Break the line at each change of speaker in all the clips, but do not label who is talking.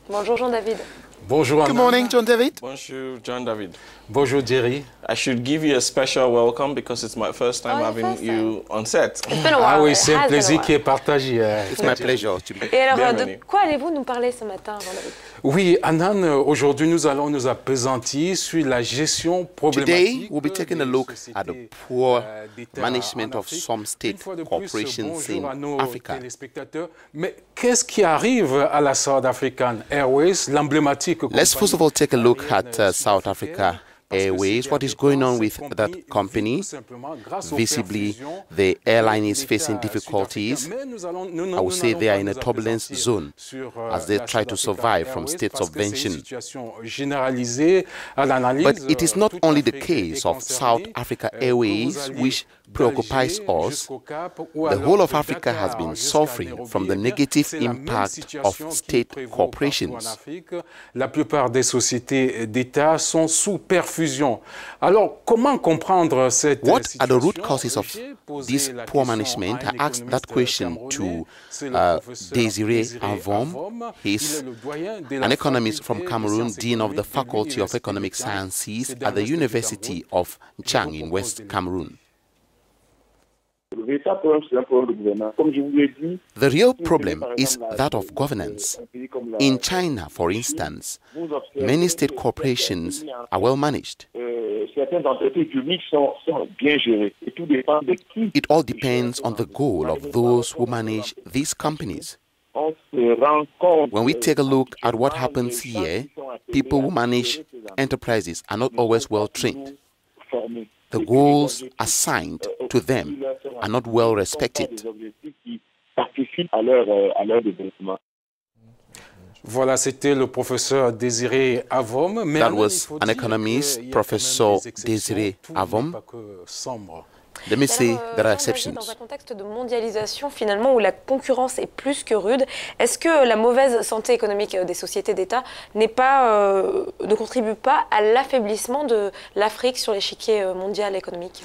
Bonjour Jean-David.
Bonjour Anna.
Good morning, John David.
Bonjour, John David.
Bonjour Jerry.
I should give you a special welcome because it's my first time having you on set.
It's been a while.
Ah oui, c'est un plaisir qui est partagé.
It's my pleasure to be.
Et alors,
Bienvenue.
de quoi allez-vous nous parler ce matin, Jean-David?
Oui, Anan, aujourd'hui nous allons nous appesantir sur la gestion problématique.
Today, we'll be taking a look at the poor management of some state corporations
Bonjour à
in
nos
Africa.
téléspectateurs. Mais qu'est-ce qui arrive à la South African Airways, l'emblématique
Let's first of all take a look at South Africa Airways. What is going on with that company? Visibly, the airline is facing difficulties. I would say they are in a turbulence zone as they try to survive from state subvention. But it is not only the case of South Africa Airways which preoccupies us. The whole of Africa has been suffering from the negative impact of state corporations.
La plupart des sociétés d'État sont sous perfusion. Alors, comment comprendre cette
What are the
situation?
root causes of this poor management? I asked that question to Désiré Avom. He's an economist from Cameroon, Dean of the Faculty of Economic Sciences at the University of Chang in West Cameroon. The real problem is that of governance. In China, for instance, many state corporations are well managed. It all depends on the goal of those who manage these companies. When we take a look at what happens here, people who manage enterprises are not always well trained. The goals assigned to them are not well respected.
Voilà, c'était le professeur Désiré Avom. Mais
That was an economist, Professor Désiré Avom. Let me say there are exceptions.
Dans un contexte de mondialisation, finalement, où la concurrence est plus que rude, est-ce que la mauvaise santé économique des sociétés d'État ne contribue pas à l'affaiblissement de l'Afrique sur l'échiquier mondial économique?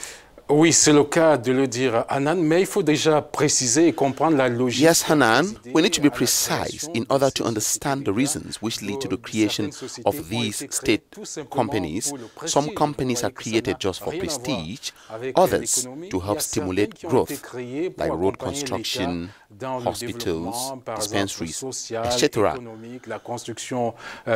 Oui, c'est le cas de le dire, Hanan, mais il faut déjà préciser et comprendre la logique.
Yes, Hanan, we need to be precise in order to understand the reasons which lead to the creation of these state companies. Some companies are created just for prestige, others to help stimulate growth, like road construction, hospitals, dispensaries, etc.
La construction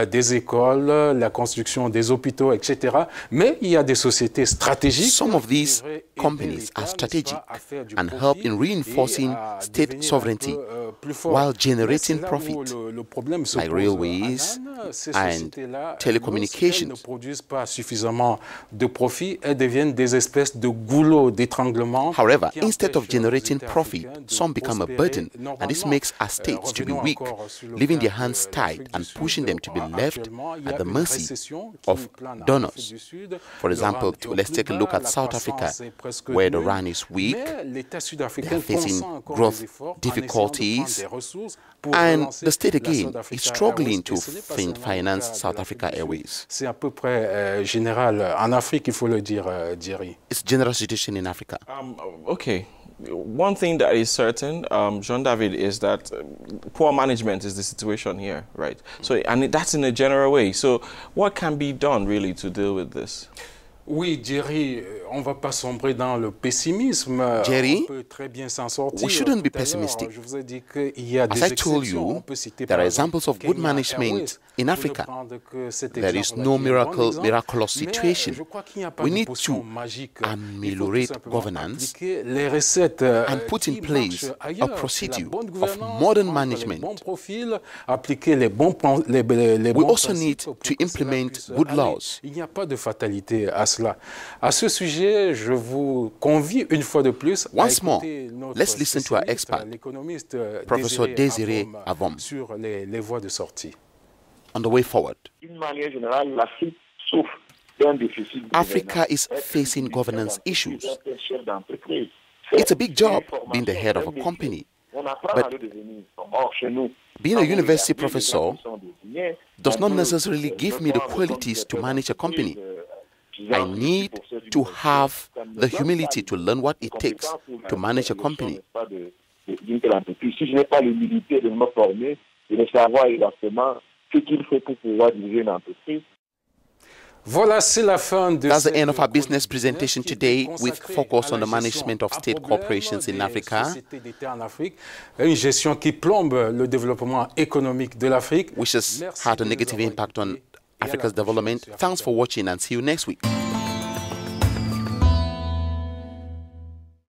des écoles, la construction des hôpitaux, etc. Mais il y a des sociétés stratégiques.
Some of these companies are strategic and help in reinforcing state sovereignty while generating profit, like railways and telecommunications.
Ne produisent pas suffisamment de profit et deviennent des espèces de goulots d'étranglement.
However, instead of generating profit, some become a burden, and this makes our states to be weak, leaving their hands tied and pushing them to be left at the mercy of donors. For example, let's take a look at South Africa, where the rand is weak, they are facing growth difficulties, and the state again is struggling to finance South Africa Airways.
C'est à peu près général en Afrique, il faut le dire, Jerry.
It's general situation in Africa.
Okay. One thing that is certain, Jean David, is that poor management is the situation here, right? So, and that's in a general way. So, what can be done really to deal with this?
Oui, Jerry, on ne va pas sombrer dans le pessimisme.
Jerry,
on peut très bien s'en sortir.
we shouldn't be pessimistic.
Je vous ai dit qu'il y a
As
des
I told you, there are examples of good management in Africa. There is no miraculous situation. We need to ameliorate governance and put in place a procedure of modern management. We also need to implement good laws.
Il n'y a pas de fatalité à cela. À ce sujet, je vous convie une fois de plus à
Once more,
écouter notre
let's listen to our expert,
l'économiste
Professor Désiré Avom,
sur les voies de sortie.
on the way forward. Africa is facing governance issues. It's a big job being the head of a company, but being a university professor does not necessarily give me the qualities to manage a company. I need to have the humility to learn what it takes to manage a company.
ce qu'il faut pour pouvoir diriger une entreprise.
Voilà, c'est la fin de
That's the end of our business presentation today, with focus on the management of state corporations in Africa,
une gestion qui plombe le développement économique de l'Afrique,
which has had a negative impact on Africa's development. Thanks for watching and see you next week.